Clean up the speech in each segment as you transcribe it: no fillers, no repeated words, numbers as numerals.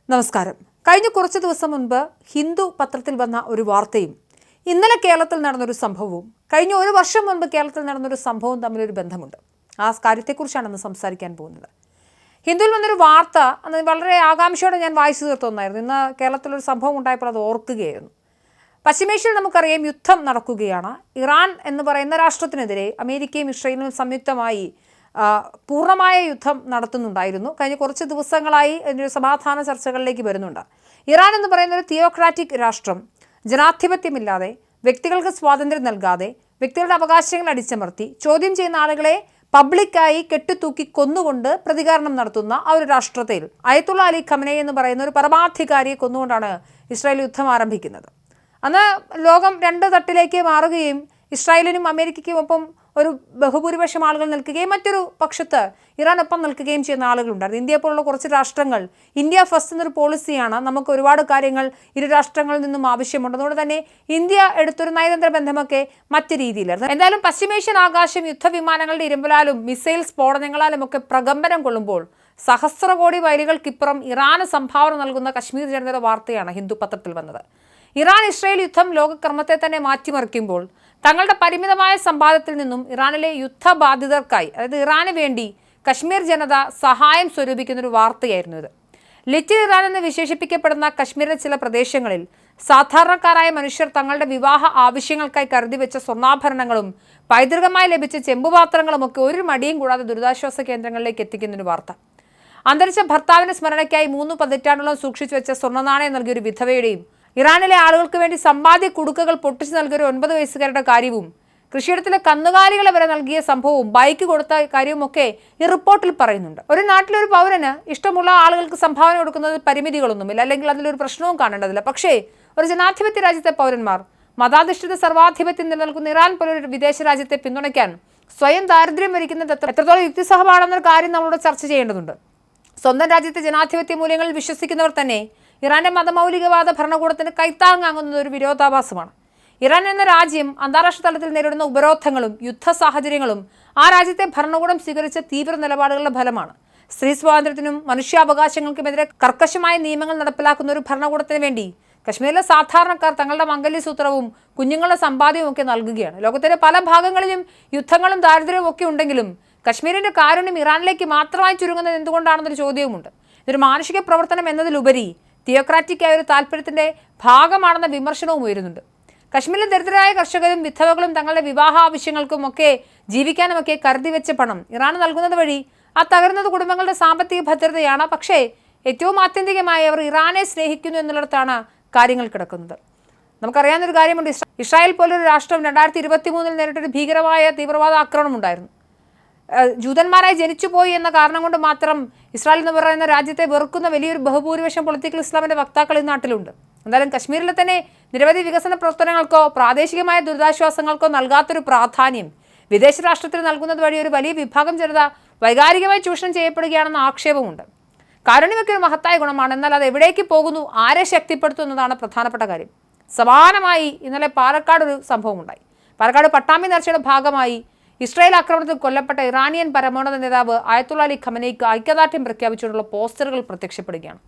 നമസ്കാരം. കഴിഞ്ഞ കുറച്ച് ദിവസം മുൻപ് ഹിന്ദു പത്രത്തിൽ വന്ന ഒരു വാർത്തയും ഇന്നലെ കേരളത്തിൽ നടന്നൊരു സംഭവവും കഴിഞ്ഞ ഒരു വർഷം മുൻപ് കേരളത്തിൽ നടന്നൊരു സംഭവവും തമ്മിലൊരു ബന്ധമുണ്ട്. ആ കാര്യത്തെക്കുറിച്ചാണ് ഇന്ന് സംസാരിക്കാൻ പോകുന്നത്. ഹിന്ദുവിൽ വന്നൊരു വാർത്ത അന്ന് വളരെ ആകാംക്ഷയോടെ ഞാൻ വായിച്ചു തീർത്തൊന്നായിരുന്നു. ഇന്ന് കേരളത്തിലൊരു സംഭവം ഉണ്ടായപ്പോൾ അത് ഓർക്കുകയായിരുന്നു. പശ്ചിമേഷ്യയിൽ നമുക്കറിയാം യുദ്ധം നടക്കുകയാണ്. ഇറാൻ എന്ന് പറയുന്ന രാഷ്ട്രത്തിനെതിരെ അമേരിക്കയും ഇസ്രയേലും സംയുക്തമായി പൂർണ്ണമായ യുദ്ധം നടത്തുന്നുണ്ടായിരുന്നു. കഴിഞ്ഞ കുറച്ച് ദിവസങ്ങളായി ഇതിൻ്റെ സമാധാന ചർച്ചകളിലേക്ക് വരുന്നുണ്ട്. ഇറാൻ എന്ന് പറയുന്ന ഒരു തിയോക്രാറ്റിക് രാഷ്ട്രം, ജനാധിപത്യമില്ലാതെ, വ്യക്തികൾക്ക് സ്വാതന്ത്ര്യം നൽകാതെ, വ്യക്തികളുടെ അവകാശങ്ങൾ അടിച്ചമർത്തി, ചോദ്യം ചെയ്യുന്ന ആളുകളെ പബ്ലിക്കായി കെട്ടിത്തൂക്കി കൊന്നുകൊണ്ട് പ്രതികരണം നടത്തുന്ന ആ ഒരു രാഷ്ട്രത്തിൽ അയത്തുള്ള അലി ഖമനേയി എന്ന് പറയുന്ന ഒരു പരമാധികാരിയെ കൊന്നുകൊണ്ടാണ് ഇസ്രായേൽ യുദ്ധം ആരംഭിക്കുന്നത്. അന്ന് ലോകം രണ്ട് തട്ടിലേക്ക് മാറുകയും ഇസ്രായേലിനും അമേരിക്കയ്ക്കും ഒപ്പം ഒരു ബഹുഭൂരിപക്ഷം ആളുകൾ നിൽക്കുകയും മറ്റൊരു പക്ഷത്ത് ഇറാനൊപ്പം നിൽക്കുകയും ചെയ്യുന്ന ആളുകളുണ്ടായിരുന്നു. ഇന്ത്യയെ പോലുള്ള കുറച്ച് രാഷ്ട്രങ്ങൾ ഇന്ത്യ ഫസ്റ്റ് എന്നൊരു പോളിസിയാണ്. നമുക്ക് ഒരുപാട് കാര്യങ്ങൾ ഇരു രാഷ്ട്രങ്ങളിൽ നിന്നും ആവശ്യമുണ്ട്. അതുകൊണ്ട് തന്നെ ഇന്ത്യ എടുത്തൊരു നയതന്ത്ര ബന്ധമൊക്കെ മറ്റു രീതിയിലായിരുന്നു. എന്തായാലും പശ്ചിമേഷ്യൻ ആകാശം യുദ്ധവിമാനങ്ങളുടെ ഇരുമ്പലാലും മിസൈൽ സ്ഫോടനങ്ങളാലും ഒക്കെ പ്രകമ്പനം കൊള്ളുമ്പോൾ സഹസ്രകോടി മൈലുകൾക്കിപ്പുറം ഇറാന് സംഭാവന നൽകുന്ന കശ്മീർ ജനതയുടെ വാർത്തയാണ് ഹിന്ദു പത്രത്തിൽ വന്നത്. ഇറാൻ ഇസ്രായേൽ യുദ്ധം ലോകക്രമത്തെ തന്നെ മാറ്റിമറിക്കുമ്പോൾ തങ്ങളുടെ പരിമിതമായ സമ്പാദ്യത്തിൽ നിന്നും ഇറാനിലെ യുദ്ധബാധിതർക്കായി, അതായത് ഇറാന് വേണ്ടി കശ്മീർ ജനത സഹായം സ്വരൂപിക്കുന്നൊരു വാർത്തയായിരുന്നു ഇത്. ലിറ്റിൽ ഇറാൻ എന്ന് വിശേഷിപ്പിക്കപ്പെടുന്ന കശ്മീരിലെ ചില പ്രദേശങ്ങളിൽ സാധാരണക്കാരായ മനുഷ്യർ തങ്ങളുടെ വിവാഹ ആവശ്യങ്ങൾക്കായി കരുതി വെച്ച സ്വർണ്ണാഭരണങ്ങളും പൈതൃകമായി ലഭിച്ച ചെമ്പുപാത്രങ്ങളും ഒക്കെ ഒരു മടിയും കൂടാതെ ദുരിതാശ്വാസ കേന്ദ്രങ്ങളിലേക്ക് എത്തിക്കുന്നൊരു വാർത്ത. അന്തരിച്ച ഭർത്താവിന്റെ സ്മരണയ്ക്കായി 3 പതിറ്റാണ്ടോളം സൂക്ഷിച്ചു വെച്ച സ്വർണ്ണനാണയം നൽകിയൊരു വിധവയുടെയും ഇറാനിലെ ആളുകൾക്ക് വേണ്ടി സമ്പാദ്യ കുടുക്കകൾ പൊട്ടിച്ചു നൽകിയ ഒരു 9 വയസ്സുകാരുടെ കാര്യവും കൃഷിയിടത്തിലെ കന്നുകാലികളെ വരെ നൽകിയ സംഭവവും ബൈക്ക് കൊടുത്ത കാര്യവുമൊക്കെ ഈ റിപ്പോർട്ടിൽ പറയുന്നുണ്ട്. ഒരു നാട്ടിലൊരു പൗരന് ഇഷ്ടമുള്ള ആളുകൾക്ക് സംഭാവന കൊടുക്കുന്നതിൽ പരിമിതികളൊന്നുമില്ല, അല്ലെങ്കിൽ അതിലൊരു പ്രശ്നവും കാണേണ്ടതില്ല. പക്ഷേ ഒരു ജനാധിപത്യ രാജ്യത്തെ പൗരന്മാർ മതാധിഷ്ഠിത സർവാധിപത്യം നിലനിൽക്കുന്ന ഇറാൻ പോലൊരു വിദേശ രാജ്യത്തെ പിന്തുണയ്ക്കാൻ സ്വയം ദാരിദ്ര്യം വരിക്കുന്നത് എത്രത്തോളം യുക്തിസഹമാണെന്നൊരു കാര്യം നമ്മളോട് ചർച്ച ചെയ്യേണ്ടതുണ്ട്. സ്വന്തം രാജ്യത്തെ ജനാധിപത്യ മൂല്യങ്ങളിൽ വിശ്വസിക്കുന്നവർ തന്നെ ഇറാന്റെ മതമൗലികവാദ ഭരണകൂടത്തിന് കൈത്താങ്ങാങ്ങുന്നത് ഒരു വിരോധാഭാസമാണ്. ഇറാൻ എന്ന രാജ്യം അന്താരാഷ്ട്ര തലത്തിൽ നേരിടുന്ന ഉപരോധങ്ങളും യുദ്ധ സാഹചര്യങ്ങളും ആ രാജ്യത്തെ ഭരണകൂടം സ്വീകരിച്ച തീവ്ര നിലപാടുകളുടെ ഫലമാണ്. സ്ത്രീ സ്വാതന്ത്ര്യത്തിനും മനുഷ്യാവകാശങ്ങൾക്കുമെതിരെ കർക്കശമായ നിയമങ്ങൾ നടപ്പിലാക്കുന്ന ഒരു ഭരണകൂടത്തിന് വേണ്ടി കശ്മീരിലെ സാധാരണക്കാർ തങ്ങളുടെ മംഗല്യസൂത്രവും കുഞ്ഞുങ്ങളുടെ സമ്പാദ്യവും ഒക്കെ നൽകുകയാണ്. ലോകത്തിന്റെ പല ഭാഗങ്ങളിലും യുദ്ധങ്ങളും ദാരിദ്ര്യവും ഒക്കെ ഉണ്ടെങ്കിലും കശ്മീരിന്റെ കാരുണ്യം ഇറാനിലേക്ക് മാത്രമായി ചുരുങ്ങുന്നത് എന്തുകൊണ്ടാണെന്നൊരു ചോദ്യവുമുണ്ട്. ഇതൊരു മാനുഷിക പ്രവർത്തനം എന്നതിലുപരി തിയോക്രാറ്റിക് ആയ ഒരു താല്പര്യത്തിന്റെ ഭാഗമാണെന്ന വിമർശനവും ഉയരുന്നുണ്ട്. കശ്മീരിലെ ദരിദ്രരായ കർഷകരും വിധവകളും തങ്ങളുടെ വിവാഹ ആവശ്യങ്ങൾക്കും ഒക്കെ ജീവിക്കാനുമൊക്കെ കരുതി വെച്ച പണം ഇറാൻ നൽകുന്നത് വഴി ആ തകരുന്നത് കുടുംബങ്ങളുടെ സാമ്പത്തിക ഭദ്രതയാണ്. പക്ഷേ ഏറ്റവും ആത്യന്തികമായി അവർ ഇറാനെ സ്നേഹിക്കുന്നു എന്നുള്ളിടത്താണ് കാര്യങ്ങൾ കിടക്കുന്നത്. നമുക്കറിയാവുന്നൊരു കാര്യമുണ്ട്. ഇസ്രായേൽ പോലൊരു രാഷ്ട്രം 2023 നേരിട്ടൊരു ഭീകരമായ തീവ്രവാദ ആക്രമണം ഉണ്ടായിരുന്നു. ജൂതന്മാരായി ജനിച്ചുപോയി എന്ന കാരണം കൊണ്ട് മാത്രം ഇസ്രായേൽ എന്ന് പറയുന്ന രാജ്യത്തെ വെറുക്കുന്ന വലിയൊരു ബഹുഭൂരിപക്ഷം പൊളിറ്റിക്കൽ ഇസ്ലാമിന്റെ വക്താക്കൾ ഈ നാട്ടിലുണ്ട്. എന്തായാലും കശ്മീരിലെ തന്നെ നിരവധി വികസന പ്രവർത്തനങ്ങൾക്കോ പ്രാദേശികമായ ദുരിതാശ്വാസങ്ങൾക്കോ നൽകാത്തൊരു പ്രാധാന്യം വിദേശ രാഷ്ട്രത്തിന് നൽകുന്നത് വഴി ഒരു വലിയ വിഭാഗം ജനത വൈകാരികമായി ചൂഷണം ചെയ്യപ്പെടുകയാണെന്ന ആക്ഷേപമുണ്ട്. കാരുണ്യമൊക്കെ ഒരു മഹത്തായ ഗുണമാണ്. എന്നാൽ അത് എവിടേക്ക് പോകുന്നു, ആരെ ശക്തിപ്പെടുത്തും എന്നതാണ് പ്രധാനപ്പെട്ട കാര്യം. സമാനമായി ഇന്നലെ പാലക്കാട് ഒരു സംഭവം ഉണ്ടായി. പാലക്കാട് പട്ടാമ്പി നേർച്ചയുടെ ഭാഗമായി ഇസ്രായേൽ ആക്രമണത്തിൽ കൊല്ലപ്പെട്ട ഇറാനിയൻ പരമോന്നത നേതാവ് അയത്തുള്ള അലി ഖമനേയിക്ക് ഐക്യദാർഢ്യം പ്രഖ്യാപിച്ചുകൊണ്ടുള്ള പോസ്റ്ററുകൾ പ്രത്യക്ഷപ്പെടുകയാണ്.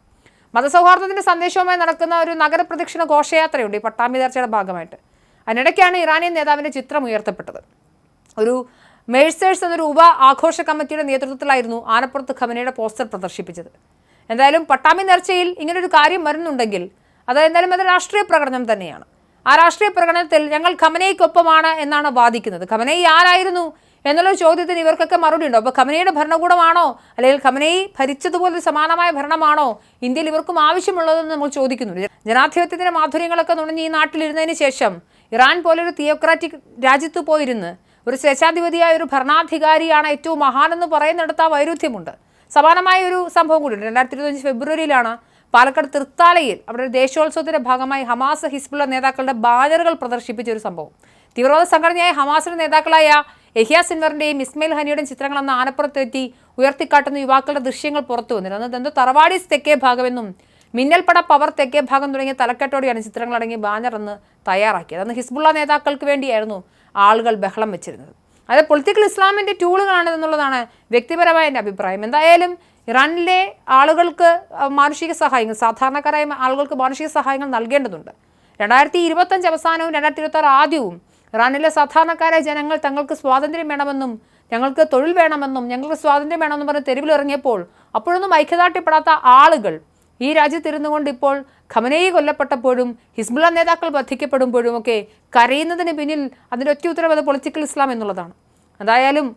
മതസൗഹാർദ്ദത്തിന്റെ സന്ദേശവുമായി നടക്കുന്ന ഒരു നഗരപ്രദക്ഷിണ ഘോഷയാത്രയുണ്ട് ഈ പട്ടാമ്പി നേർച്ചയുടെ ഭാഗമായിട്ട്. അതിനിടയ്ക്കാണ് ഇറാനിയൻ നേതാവിന്റെ ചിത്രം ഉയർത്തപ്പെട്ടത്. ഒരു മേഴ്സേഴ്സ് എന്നൊരു ഉപ ആഘോഷ കമ്മിറ്റിയുടെ നേതൃത്വത്തിലായിരുന്നു ആനപ്പുറത്ത് ഖമനയുടെ പോസ്റ്റർ പ്രദർശിപ്പിച്ചത്. എന്തായാലും പട്ടാമ്പി നേർച്ചയിൽ ഇങ്ങനൊരു കാര്യം വരുന്നുണ്ടെങ്കിൽ അത് എന്തായാലും അത് രാഷ്ട്രീയ പ്രകടനം തന്നെയാണ്. ആ രാഷ്ട്രീയ പ്രകടനത്തിൽ ഞങ്ങൾ ഖമനേയിക്കൊപ്പമാണ് എന്നാണ് വാദിക്കുന്നത്. ഖമനേയി ആരായിരുന്നു എന്നുള്ള ചോദ്യത്തിന് ഇവർക്കൊക്കെ മറുപടി ഉണ്ടോ? അപ്പോൾ ഖമനേയിയുടെ ഭരണകൂടമാണോ, അല്ലെങ്കിൽ ഖമനേയി ഭരിച്ചതുപോലെ സമാനമായ ഭരണമാണോ ഇന്ത്യയിൽ ഇവർക്കും ആവശ്യമുള്ളതെന്ന് നമ്മൾ ചോദിക്കുന്നുണ്ട്. ജനാധിപത്യത്തിന്റെ മാധുര്യങ്ങളൊക്കെ നുണഞ്ഞ് ഈ നാട്ടിലിരുന്നതിന് ശേഷം ഇറാൻ പോലൊരു തിയോക്രാറ്റിക് രാജ്യത്ത് പോയിരുന്ന് ഒരു സ്വേച്ഛാധിപതിയായ ഒരു ഭരണാധികാരിയാണ് ഏറ്റവും മഹാനെന്ന് പറയുന്നിടത്ത് ആ വൈരുദ്ധ്യമുണ്ട്. സമാനമായ ഒരു സംഭവം കൂടിയുണ്ട്. 2025 ഫെബ്രുവരിയിലാണ് പാലക്കാട് തൃത്താലയിൽ അവിടെ ഒരു ദേശോത്സവത്തിന്റെ ഭാഗമായി ഹമാസ് ഹിസ്ബുള്ള നേതാക്കളുടെ ബാനറുകൾ പ്രദർശിപ്പിച്ച ഒരു സംഭവം. തീവ്രവാദ സംഘടനയായ ഹമാസിന്റെ നേതാക്കളായ യഹ്യ സിൻവറിന്റെയും ഇസ്മയിൽ ഹനിയുടെയും ചിത്രങ്ങൾ അന്ന് ആനപ്പുറത്തെത്തി ഉയർത്തിക്കാട്ടുന്ന യുവാക്കളുടെ ദൃശ്യങ്ങൾ പുറത്തു വന്നിരുന്നു. അന്ന് എന്തോ തറവാടീസ് തെക്കേ ഭാഗമെന്നും മിന്നൽപ്പട പവർ തെക്കേ ഭാഗം തുടങ്ങിയ തലക്കെട്ടോടെയാണ് ചിത്രങ്ങൾ അടങ്ങിയ ബാനർ അന്ന് തയ്യാറാക്കിയത്. അന്ന് ഹിസ്ബുള്ള നേതാക്കൾക്ക് വേണ്ടിയായിരുന്നു ആളുകൾ ബഹളം വെച്ചിരുന്നത്. അത് പൊളിറ്റിക്കൽ ഇസ്ലാമിന്റെ ടൂളുകളാണ് എന്നുള്ളതാണ് വ്യക്തിപരമായ എൻ്റെ അഭിപ്രായം. എന്തായാലും ഇറാനിലെ ആളുകൾക്ക് മാനുഷിക സഹായങ്ങൾ, സാധാരണക്കാരായ ആളുകൾക്ക് മാനുഷിക സഹായങ്ങൾ നൽകേണ്ടതുണ്ട്. 2025 അവസാനവും 2026 ആദ്യവും ഇറാനിലെ സാധാരണക്കാരായ ജനങ്ങൾ തങ്ങൾക്ക് സ്വാതന്ത്ര്യം വേണമെന്നും ഞങ്ങൾക്ക് തൊഴിൽ വേണമെന്നും ഞങ്ങൾക്ക് സ്വാതന്ത്ര്യം വേണമെന്നും പറഞ്ഞ് തെരുവിലിറങ്ങിയപ്പോൾ അപ്പോഴൊന്നും ഐക്യദാർഢ്യപ്പെടാത്ത ആളുകൾ ഈ രാജ്യത്തിരുന്നു കൊണ്ട് ഇപ്പോൾ ഖമനേയി കൊല്ലപ്പെട്ടപ്പോഴും ഹിസ്ബുള്ള നേതാക്കൾ വധിക്കപ്പെടുമ്പോഴും ഒക്കെ കരയുന്നതിന് പിന്നിൽ അതിൻ്റെ ഒറ്റ ഉത്തരവ് പൊളിറ്റിക്കൽ ഇസ്ലാം എന്നുള്ളതാണ്. എന്തായാലും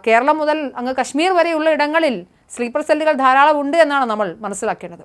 കേരളം മുതൽ അങ്ങ് കശ്മീർ വരെയുള്ള ഇടങ്ങളിൽ സ്ലീപ്പർ സെല്ലുകൾ ധാരാളം ഉണ്ട് എന്നാണ് നമ്മൾ മനസ്സിലാക്കേണ്ടത്.